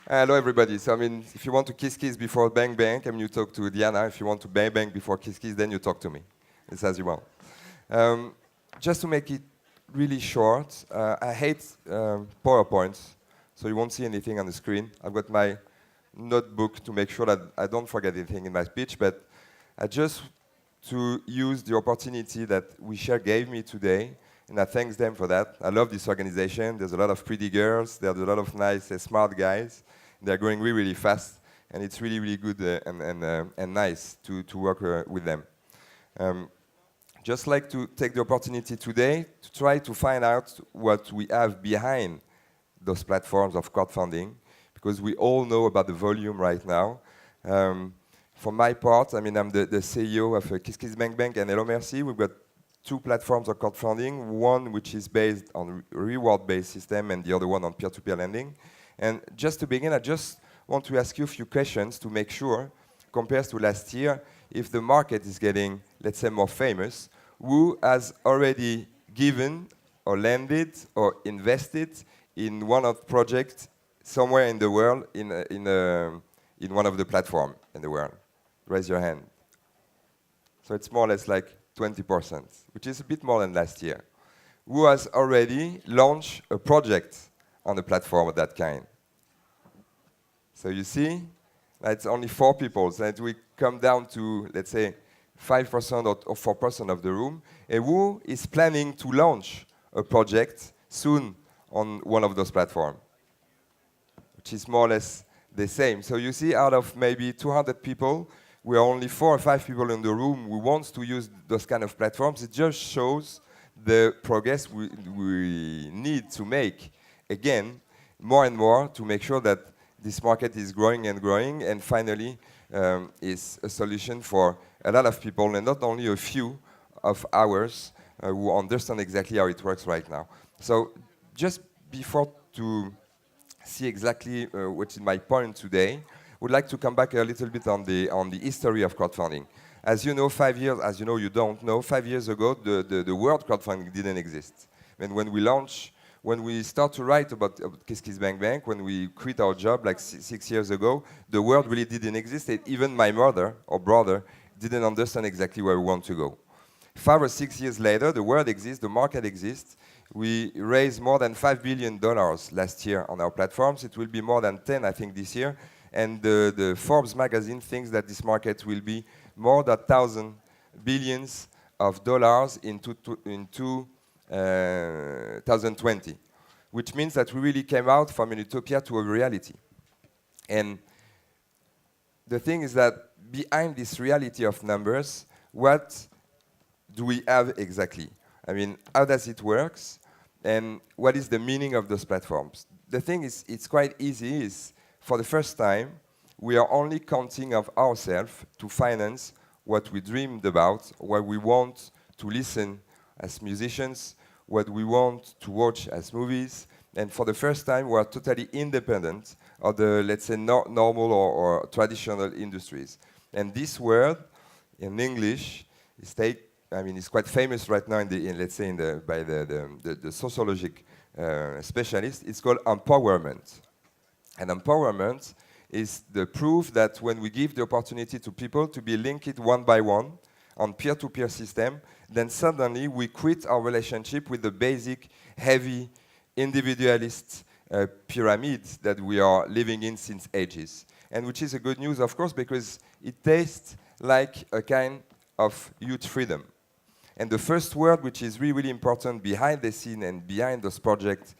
Hello, everybody. So, I mean, if you want to kiss before Bang Bang, you talk to Diana. If you want to Bang Bang before kiss, then you talk to me. It's as you want. Um, just to make it really short, I hate PowerPoints, so you won't see anything on the screen. I've got my notebook to make sure that I don't forget anything in my speech, but I just to use the opportunity that Ouishare gave me today, and I thank them for that. I love this organization. There's a lot of pretty girls. There's a lot of nice, smart guys. They're growing really, really fast, and it's really, really good and nice to work with them. Just like to take the opportunity today to try to find out what we have behind those platforms of crowdfunding, because we all know about the volume right now. For my part, I mean, I'm the CEO of KissKissBankBank and Hello Merci. We've got two platforms of crowdfunding, one which is based on reward-based system and the other one on peer-to-peer lending. And just to begin, I just want to ask you a few questions to make sure, compared to last year, if the market is getting, let's say, more famous, who has already given or lended or invested in one of the projects somewhere in the world, in one of the platforms in the world? Raise your hand. So it's more or less like 20%, which is a bit more than last year. Who has already launched a project on a platform of that kind? So you see, it's only 4 people. So we come down to, let's say, 5% or 4% of the room. And who is planning to launch a project soon on one of those platforms? Which is more or less the same. So you see, out of maybe 200 people, we are only 4 or 5 people in the room who wants to use those kind of platforms. It just shows the progress we need to make, again, more and more to make sure that this market is growing and growing, and finally is a solution for a lot of people, and not only a few of ours who understand exactly how it works right now. So just before to see exactly what is my point today, would like to come back a little bit on the history of crowdfunding. As you know, 5 years, as you know, you don't know, 5 years ago, the word crowdfunding didn't exist. And when we start to write about KissKissBankBank, when we quit our job like 6 years ago, the word really didn't exist. And even my mother or brother didn't understand exactly where we want to go. 5 or 6 years later, the word exists, the market exists. We raised more than $5 billion last year on our platforms. It will be more than 10, I think, this year. And the Forbes magazine thinks that this market will be more than 1,000 billions of dollars in 2020, which means that we really came out from an utopia to a reality. And the thing is that behind this reality of numbers, what do we have exactly? I mean, how does it work? And what is the meaning of those platforms? The thing is, it's quite easy. Is for the first time, we are only counting of ourselves to finance what we dreamed about, what we want to listen as musicians, what we want to watch as movies. And for the first time, we are totally independent of the, let's say, normal or traditional industries. And this word, in English, is it's quite famous right now by the sociological specialists. It's called empowerment. And empowerment is the proof that when we give the opportunity to people to be linked one by one on peer-to-peer system, then suddenly we quit our relationship with the basic, heavy, individualist pyramid that we are living in since ages. And which is a good news, of course, because it tastes like a kind of huge freedom. And the first word, which is really, really important behind the scene and behind those projects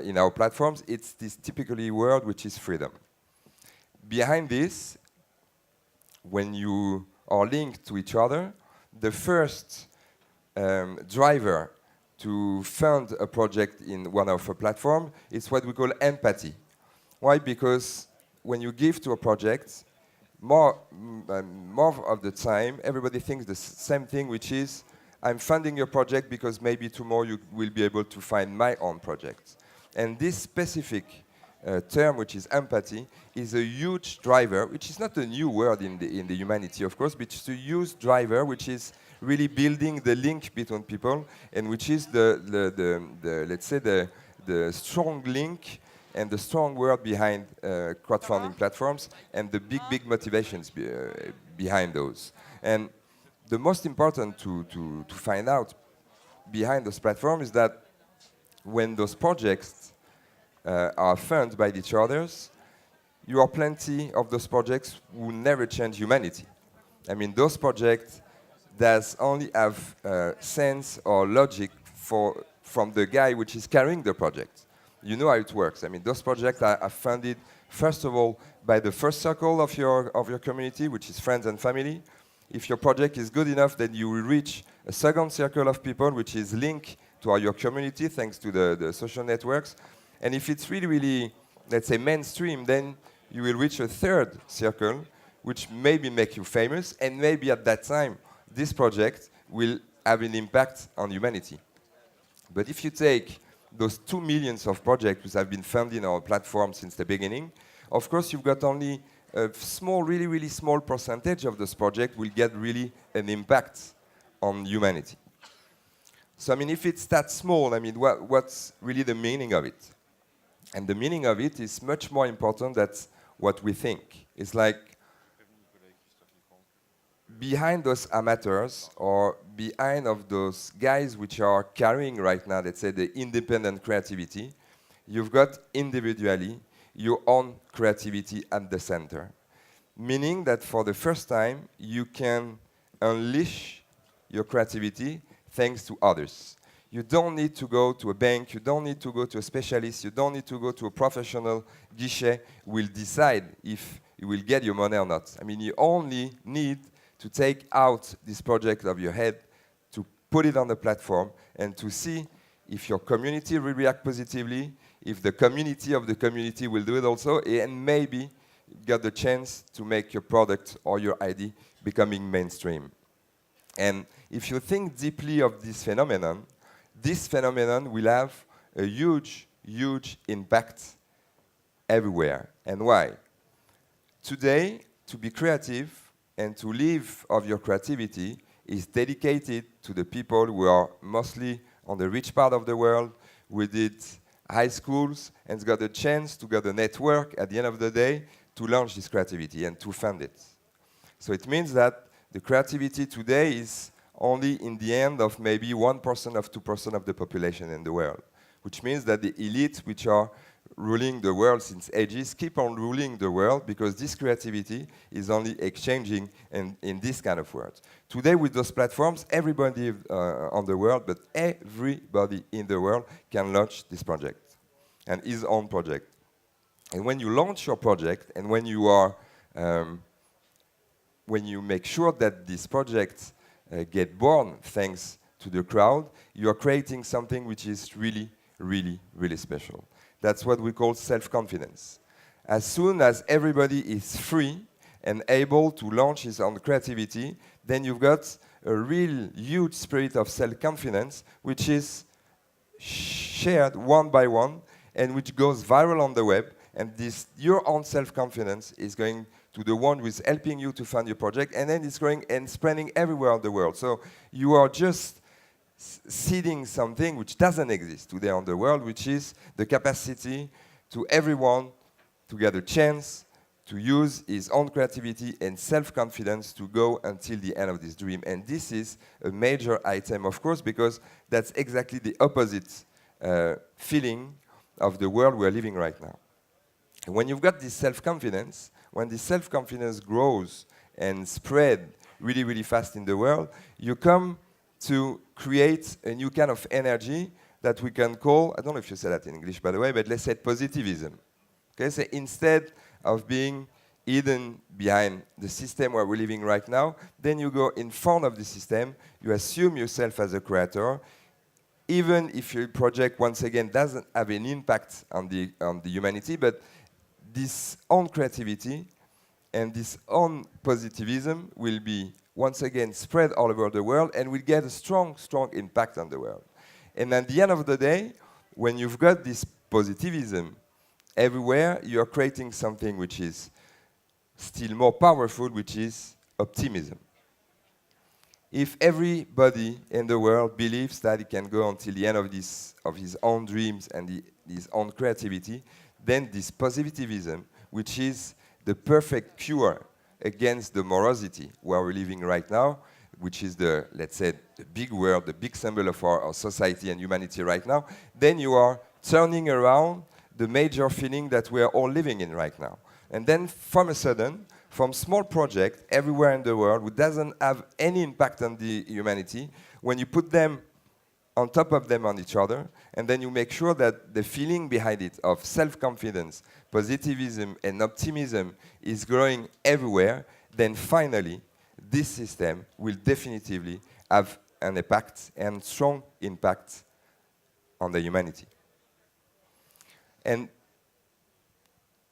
in our platforms, it's this typically word, which is freedom. Behind this, when you are linked to each other, the first driver to fund a project in one of our platforms is what we call empathy. Why? Because when you give to a project, more of the time, everybody thinks the same thing, which is, I'm funding your project because maybe tomorrow you will be able to find my own project. And this specific term, which is empathy, is a huge driver, which is not a new word in the humanity, of course, but it's a huge driver, which is really building the link between people, and which is let's say the strong link and the strong word behind crowdfunding platforms and the big motivations behind those. And the most important to find out behind those platforms is that when those projects are funded by each others, you are plenty of those projects will never change humanity. I mean, those projects that only have sense or logic from the guy which is carrying the project. You know how it works. I mean, those projects are funded, first of all, by the first circle of your community, which is friends and family. If your project is good enough, then you will reach a second circle of people, which is linked to your community, thanks to the social networks. And if it's really, let's say, mainstream, then you will reach a third circle, which maybe make you famous, and maybe at that time, this project will have an impact on humanity. But if you take those 2 million of projects which have been funded on our platform since the beginning, of course, you've got only a small, really small percentage of this project will get really an impact on humanity. So, I mean, if it's that small, I mean, what's really the meaning of it? And the meaning of it is much more important than what we think. It's like behind those amateurs or behind of those guys which are carrying right now, let's say, the independent creativity, you've got individually your own creativity at the center. Meaning that for the first time, you can unleash your creativity thanks to others. You don't need to go to a bank, you don't need to go to a specialist, you don't need to go to a professional guichet who will decide if you will get your money or not. I mean, you only need to take out this project of your head, to put it on the platform, and to see if your community will react positively, if the community of the community will do it also, and maybe get the chance to make your product or your idea becoming mainstream. And if you think deeply of this phenomenon will have a huge impact everywhere. And why? Today, to be creative and to live of your creativity is dedicated to the people who are mostly on the rich part of the world, who did high schools and got a chance to get a network at the end of the day to launch this creativity and to fund it. So it means that the creativity today is only in the end of maybe 1% of 2% of the population in the world, which means that the elites which are ruling the world since ages keep on ruling the world because this creativity is only exchanging in this kind of world. Today with those platforms, everybody on the world, but everybody in the world can launch this project and his own project. And when you launch your project and when you are when you make sure that this project get born thanks to the crowd, you are creating something which is really special. That's what we call self-confidence. As soon as everybody is free and able to launch his own creativity, then you've got a real huge spirit of self-confidence, which is shared one by one and which goes viral on the web. And this, your own self-confidence is going to the one who is helping you to fund your project, and then it's going and spreading everywhere in the world. So you are just seeding something which doesn't exist today on the world, which is the capacity to everyone to get a chance to use his own creativity and self-confidence to go until the end of this dream. And this is a major item, of course, because that's exactly the opposite feeling of the world we're living right now. And when you've got this self-confidence, when this self-confidence grows and spread really fast in the world, you come to create a new kind of energy that we can call, I don't know if you say that in English, by the way, but let's say positivism. Okay, so instead of being hidden behind the system where we're living right now, then you go in front of the system, you assume yourself as a creator, even if your project, once again, doesn't have an impact on the humanity, but this own creativity and this own positivism will be once again spread all over the world and will get a strong impact on the world. And at the end of the day, when you've got this positivism everywhere, you're creating something which is still more powerful, which is optimism. If everybody in the world believes that he can go until the end of his own dreams and his own creativity, then this positivism, which is the perfect cure against the morosity where we're living right now, which is the, let's say, the big word, the big symbol of our society and humanity right now, then you are turning around the major feeling that we are all living in right now. And then from a sudden, from small project everywhere in the world, which doesn't have any impact on the humanity, when you put them on top of them on each other, and then you make sure that the feeling behind it of self-confidence, positivism, and optimism is growing everywhere, then finally, this system will definitively have an impact, and strong impact, on the humanity. And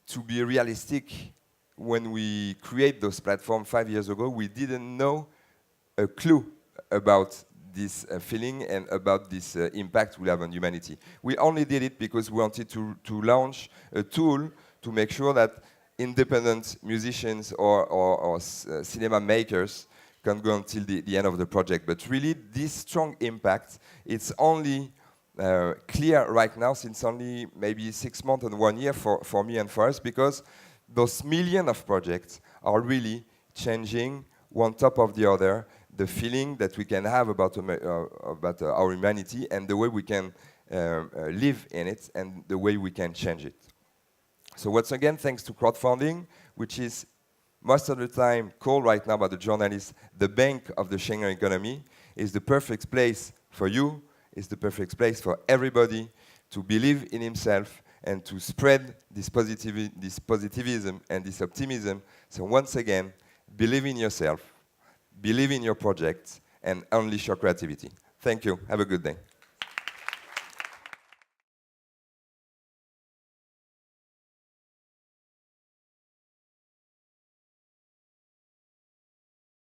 to be realistic, when we create those platforms 5 years ago, we didn't know a clue about this feeling and about this impact we have on humanity. We only did it because we wanted to launch a tool to make sure that independent musicians or cinema makers can go until the end of the project. But really, this strong impact, it's only clear right now since only maybe 6 months and 1 year for me and for us, because those millions of projects are really changing one top of the other the feeling that we can have about our humanity and the way we can live in it and the way we can change it. So once again, thanks to crowdfunding, which is most of the time called right now by the journalists the bank of the Schengen economy, is the perfect place for you, is the perfect place for everybody to believe in himself and to spread this positivism and this optimism. So once again, believe in yourself, believe in your projects, and unleash your creativity. Thank you. Have a good day.